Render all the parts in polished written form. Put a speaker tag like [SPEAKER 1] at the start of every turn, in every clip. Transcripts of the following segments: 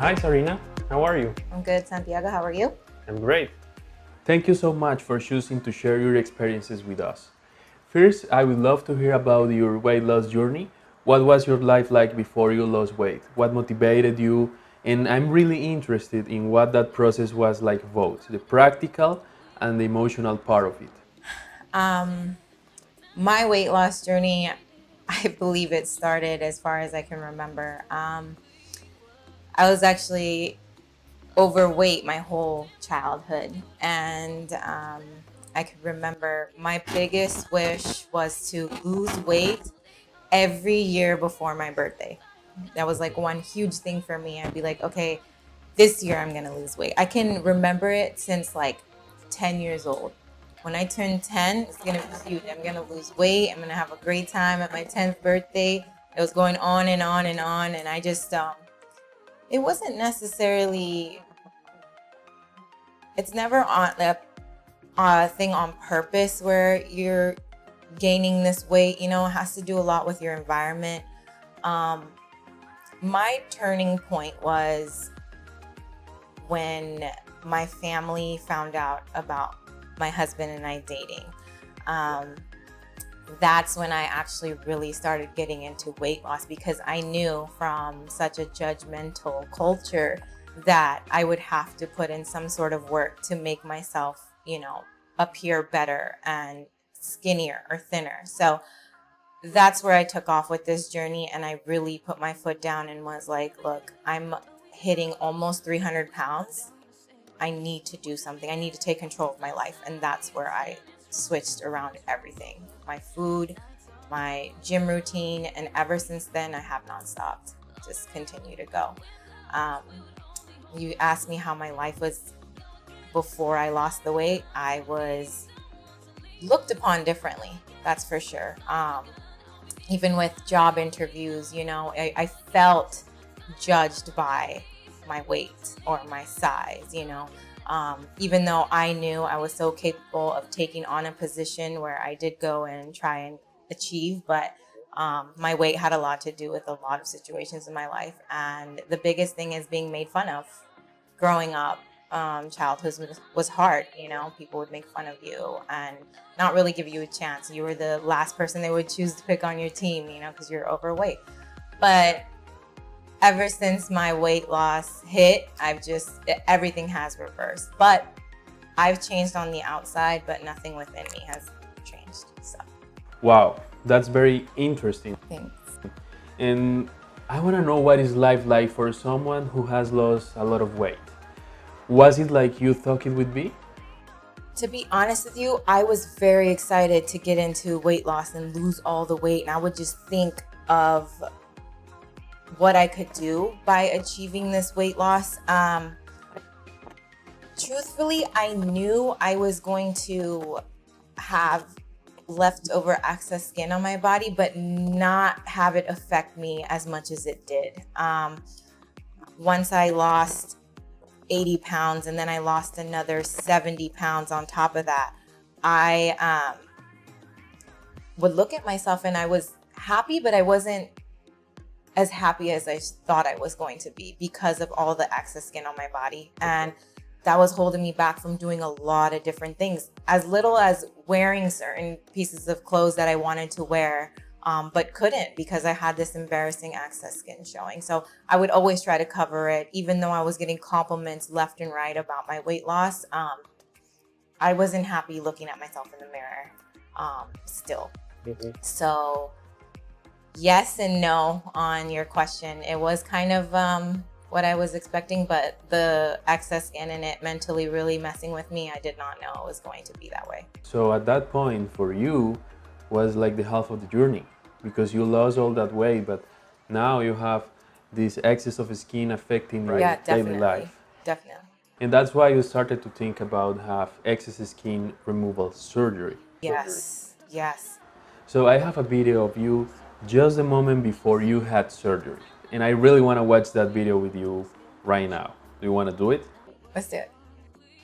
[SPEAKER 1] Hi, Sarina. How are you?
[SPEAKER 2] I'm good, Santiago. How are you?
[SPEAKER 1] I'm great. Thank you so much for choosing to share your experiences with us. First, I would love to hear about your weight loss journey. What was your life like before you lost weight? What motivated you? And I'm really interested in what that process was like, both the practical and the emotional part of it.
[SPEAKER 2] Um, my weight loss journey, I believe it started as far as I can remember. I was actually overweight my whole childhood, and I could remember my biggest wish was to lose weight every year before my birthday. That was like one huge thing for me. I'd be like, okay, this year I'm gonna lose weight. I can remember it since like 10 years old. When I turn 10, it's gonna be huge. I'm gonna lose weight. I'm gonna have a great time at my 10th birthday. It was going on and on and on, and I just it wasn't necessarily. It's never on a thing on purpose where you're gaining this weight. You know, it has to do a lot with your environment. Um, my turning point was when my family found out about my husband and I dating. Um, that's when I actually really started getting into weight loss, because I knew from such a judgmental culture that I would have to put in some sort of work to make myself, appear better and skinnier or thinner. So that's where I took off with this journey, and I really put my foot down and was like, look, I'm hitting almost 300 pounds. I need to do something. I need to take control of my life. And that's where I switched around everything, my food, my gym routine. And ever since then, I have not stopped, just continue to go. Um, you asked me how my life was before I lost the weight. I was looked upon differently, that's for sure. Even with job interviews, I felt judged by my weight or my size, even though I knew I was so capable of taking on a position where I did go and try and achieve, but my weight had a lot to do with a lot of situations in my life. And the biggest thing is being made fun of. Growing up, childhood was hard. People would make fun of you and not really give you a chance. You were the last person they would choose to pick on your team, because you're overweight. But ever since my weight loss hit, everything has reversed. But I've changed on the outside, but nothing within me has changed. So
[SPEAKER 1] Wow, that's very interesting.
[SPEAKER 2] thanks.
[SPEAKER 1] And I want to know, what is life like for someone who has lost a lot of weight? Was it like you thought it would be?
[SPEAKER 2] To be honest with you, I was very excited to get into weight loss and lose all the weight. And I would just think of what I could do by achieving this weight loss. Truthfully, I knew I was going to have leftover excess skin on my body, but not have it affect me as much as it did. Once I lost 80 pounds and then I lost another 70 pounds on top of that, I would look at myself and I was happy, but I wasn't as happy as I thought I was going to be because of all the excess skin on my body. And that was holding me back from doing a lot of different things, as little as wearing certain pieces of clothes that I wanted to wear, but couldn't because I had this embarrassing excess skin showing. So I would always try to cover it, even though I was getting compliments left and right about my weight loss. I wasn't happy looking at myself in the mirror still. So yes and no on your question. It was kind of what I was expecting, but the excess skin in it mentally really messing with me. I did not know it was going to be that way.
[SPEAKER 1] So at that point for you was like the half of the journey, because you lost all that weight, but now you have this excess of skin affecting your
[SPEAKER 2] Yeah,
[SPEAKER 1] daily
[SPEAKER 2] definitely.
[SPEAKER 1] life.
[SPEAKER 2] Definitely.
[SPEAKER 1] And that's why you started to think about have excess skin removal surgery.
[SPEAKER 2] Yes. Yes.
[SPEAKER 1] So I have a video of you just the moment before you had surgery. And I really want to watch that video with you right now. Do you want to do it?
[SPEAKER 2] Let's do it.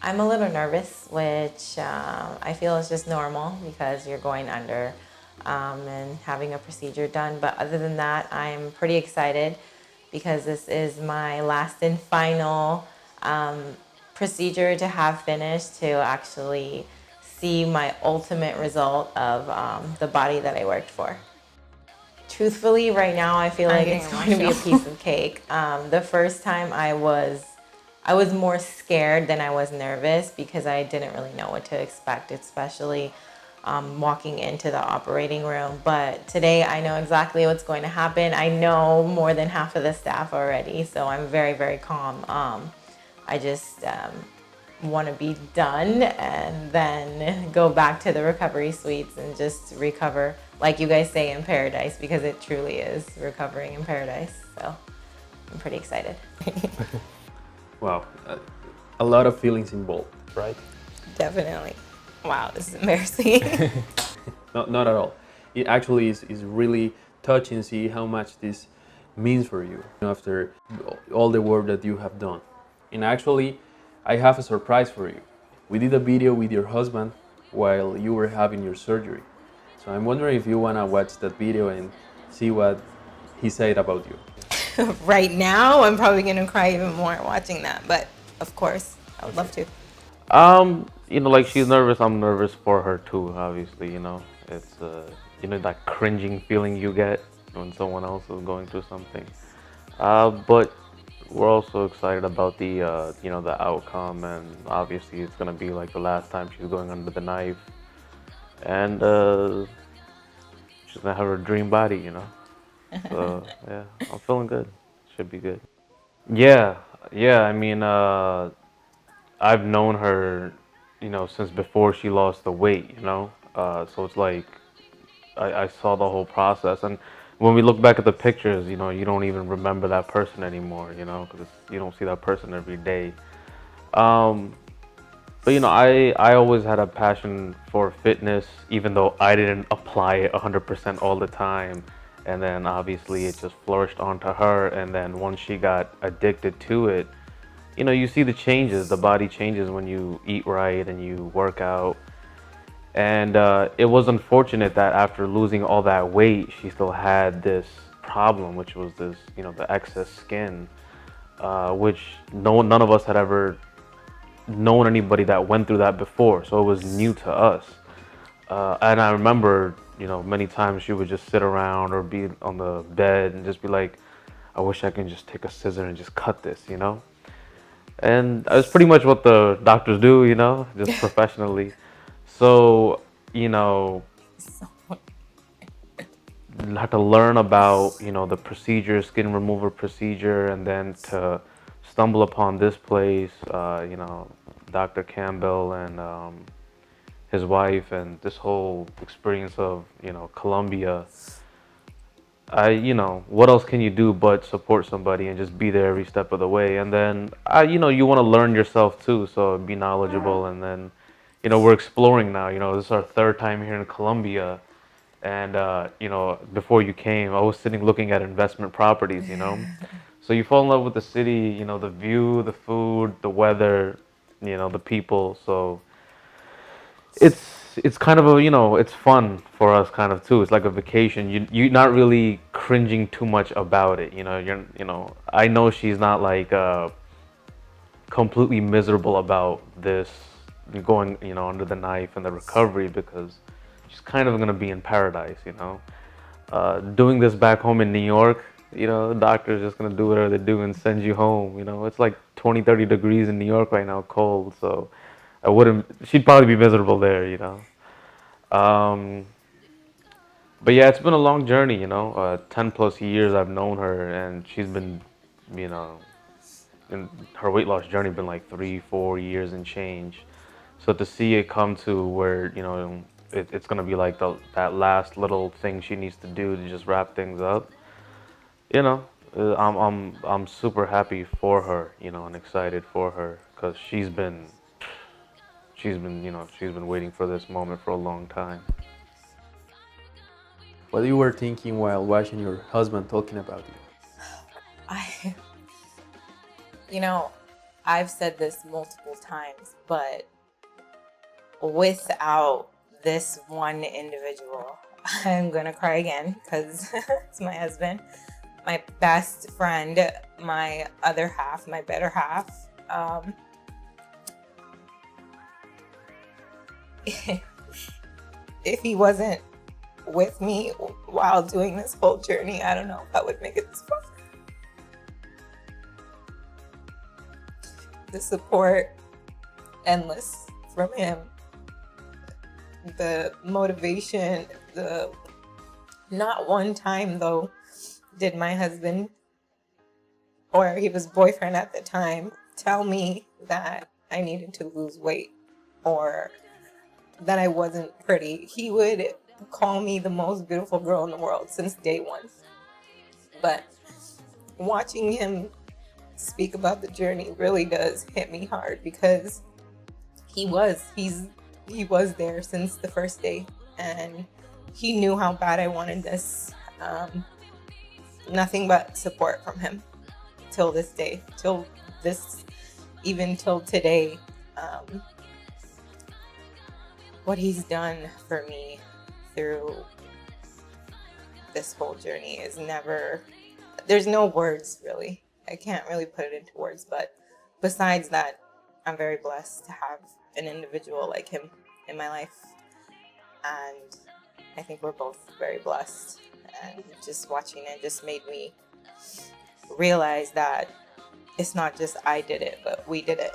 [SPEAKER 2] I'm a little nervous, which I feel is just normal because you're going under and having a procedure done. But other than that, I'm pretty excited. because this is my last and final procedure to have finished, to actually see my ultimate result of the body that I worked for. Truthfully, right now I feel like it's going to be a piece of cake. The first time I was more scared than I was nervous, because I didn't really know what to expect, especially walking into the operating room. But today I know exactly what's going to happen. I know more than half of the staff already, so I'm very, very calm. I just want to be done and then go back to the recovery suites and just recover, like you guys say, in paradise, because it truly is recovering in paradise. So I'm pretty excited.
[SPEAKER 1] Wow, a lot of feelings involved, right?
[SPEAKER 2] Definitely. Wow, this is embarrassing.
[SPEAKER 1] Not at all. It actually is really touching to see how much this means for you after all the work that you have done. And actually, I have a surprise for you. We did a video with your husband while you were having your surgery. So I'm wondering if you want to watch that video and see what he said about you.
[SPEAKER 2] Right now, I'm probably going to cry even more watching that, but of course, I would love to.
[SPEAKER 3] Like she's nervous, I'm nervous for her too, obviously, It's that cringing feeling you get when someone else is going through something. But we're also excited about the outcome, and obviously it's gonna be like the last time she's going under the knife, and she's gonna have her dream body. So yeah, I'm feeling good. Should be good. Yeah, yeah. I mean, I've known her, since before she lost the weight. So it's like I saw the whole process, and when we look back at the pictures, you don't even remember that person anymore, because you don't see that person every day. Um, but I always had a passion for fitness, even though I didn't apply it 100% all the time. And then obviously it just flourished onto her, and then once she got addicted to it, you see the changes. The body changes when you eat right and you work out. And it was unfortunate that after losing all that weight, she still had this problem, which was the excess skin, which none of us had ever known anybody that went through that before. So it was new to us. And I remember, many times she would just sit around or be on the bed and just be like, I wish I can just take a scissor and just cut this. And that's pretty much what the doctors do, just professionally. So, had to learn about, the procedure, skin removal procedure, and then to stumble upon this place, Dr. Campbell and his wife, and this whole experience of, Colombia. What else can you do but support somebody and just be there every step of the way? And then, you want to learn yourself too, so be knowledgeable. And then, we're exploring now. This is our third time here in Colombia. And, before you came, I was sitting looking at investment properties. So you fall in love with the city, the view, the food, the weather, the people. So it's kind of it's fun for us kind of too. It's like a vacation. You're not really cringing too much about it. I know she's not like completely miserable about this going under the knife and the recovery, because she's kind of gonna be in paradise. Doing this back home in New York, the doctor's just gonna do whatever they do and send you home. It's like 20-30 degrees in New York right now, cold. So she'd probably be miserable there. Um, but yeah, it's been a long journey, 10 plus years I've known her, and she's been, you know, in her weight loss journey been like 3-4 years and change. So to see it come to where, it's gonna be like that last little thing she needs to do to just wrap things up, you know, I'm super happy for her, and excited for her, because she's been waiting for this moment for a long time.
[SPEAKER 1] What you were thinking while watching your husband talking about you?
[SPEAKER 2] I, you know, I've said this multiple times, but without this one individual, I'm gonna cry again because it's my husband. my best friend, my other half, my better half. If he wasn't with me while doing this whole journey, I don't know if I would make it this far. The support, endless from him. The motivation, not one time though did my husband, or he was boyfriend at the time, tell me that I needed to lose weight or that I wasn't pretty. He would call me the most beautiful girl in the world since day one. But watching him speak about the journey really does hit me hard, because he was there since the first day, and he knew how bad I wanted this. Nothing but support from him till this day, even till today. What he's done for me through this whole journey is there's no words really. I can't really put it into words, but besides that, I'm very blessed to have an individual like him in my life. And I think we're both very blessed. And just watching it just made me realize that it's not just I did it, but we did it.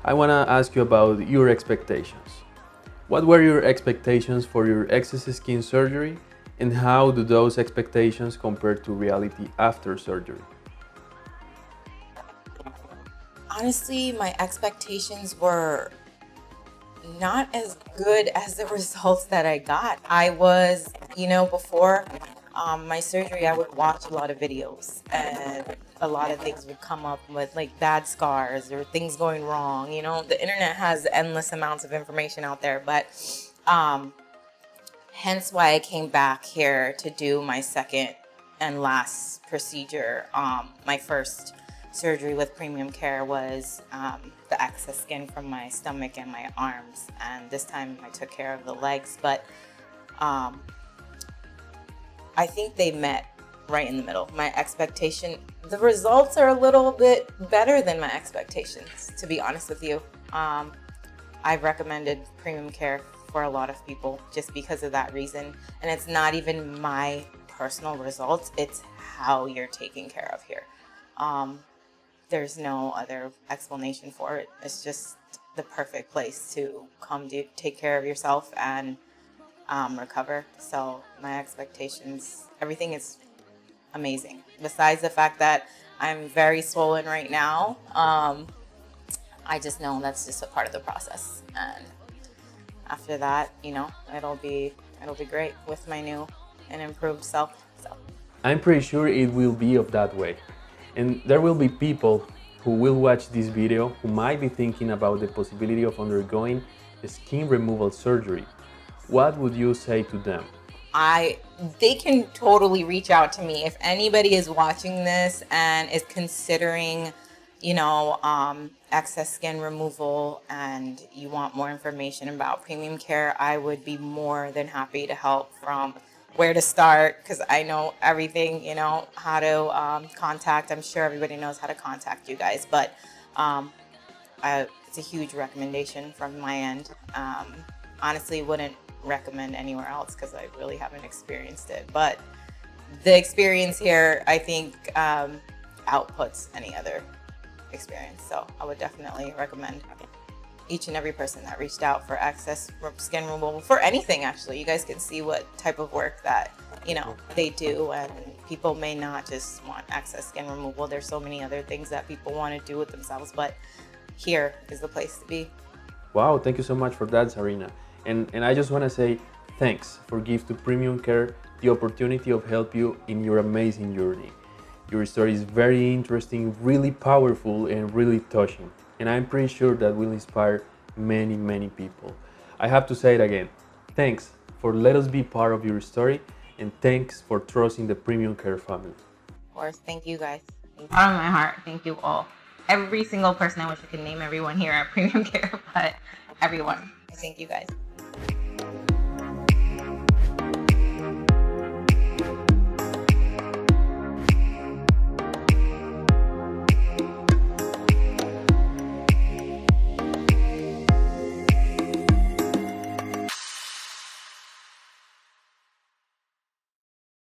[SPEAKER 1] I want to ask you about your expectations. What were your expectations for your excess skin surgery, and how do those expectations compare to reality after surgery?
[SPEAKER 2] Honestly, my expectations were not as good as the results that I got. I was, before my surgery, I would watch a lot of videos, and a lot of things would come up with like bad scars or things going wrong. The internet has endless amounts of information out there, but hence why I came back here to do my second and last procedure. My first surgery with premium care was the excess skin from my stomach and my arms, and this time I took care of the legs, but I think they met right in the middle. My expectation, the results are a little bit better than my expectations, to be honest with you. I've recommended premium care for a lot of people just because of that reason, and it's not even my personal results, it's how you're taken care of here. There's no other explanation for it. It's just the perfect place to come to take care of yourself and recover. So my expectations, everything is amazing. Besides the fact that I'm very swollen right now, I just know that's just a part of the process. And after that, it'll be great with my new and improved self. So
[SPEAKER 1] I'm pretty sure it will be of that way. And there will be people who will watch this video who might be thinking about the possibility of undergoing a skin removal surgery. What would you say to them?
[SPEAKER 2] They can totally reach out to me. If anybody is watching this and is considering, excess skin removal and you want more information about premium care, I would be more than happy to help from where to start, because I know everything, how to contact. I'm sure everybody knows how to contact you guys, but it's a huge recommendation from my end. Honestly, wouldn't recommend anywhere else because I really haven't experienced it, but the experience here, I think, outputs any other experience. So I would definitely recommend each and every person that reached out for excess skin removal, for anything actually. You guys can see what type of work that they do, and people may not just want excess skin removal. There's so many other things that people want to do with themselves, but here is the place to be.
[SPEAKER 1] Wow, thank you so much for that, Sarina. And I just want to say thanks for giving to Premium Care the opportunity of help you in your amazing journey. Your story is very interesting, really powerful, and really touching. And I'm pretty sure that will inspire many, many people. I have to say it again. Thanks for letting us be part of your story, and thanks for trusting the Premium Care family.
[SPEAKER 2] Of course, thank you guys. Out of my heart, thank you all. Every single person. I wish I could name everyone here at Premium Care, but everyone. I thank you guys.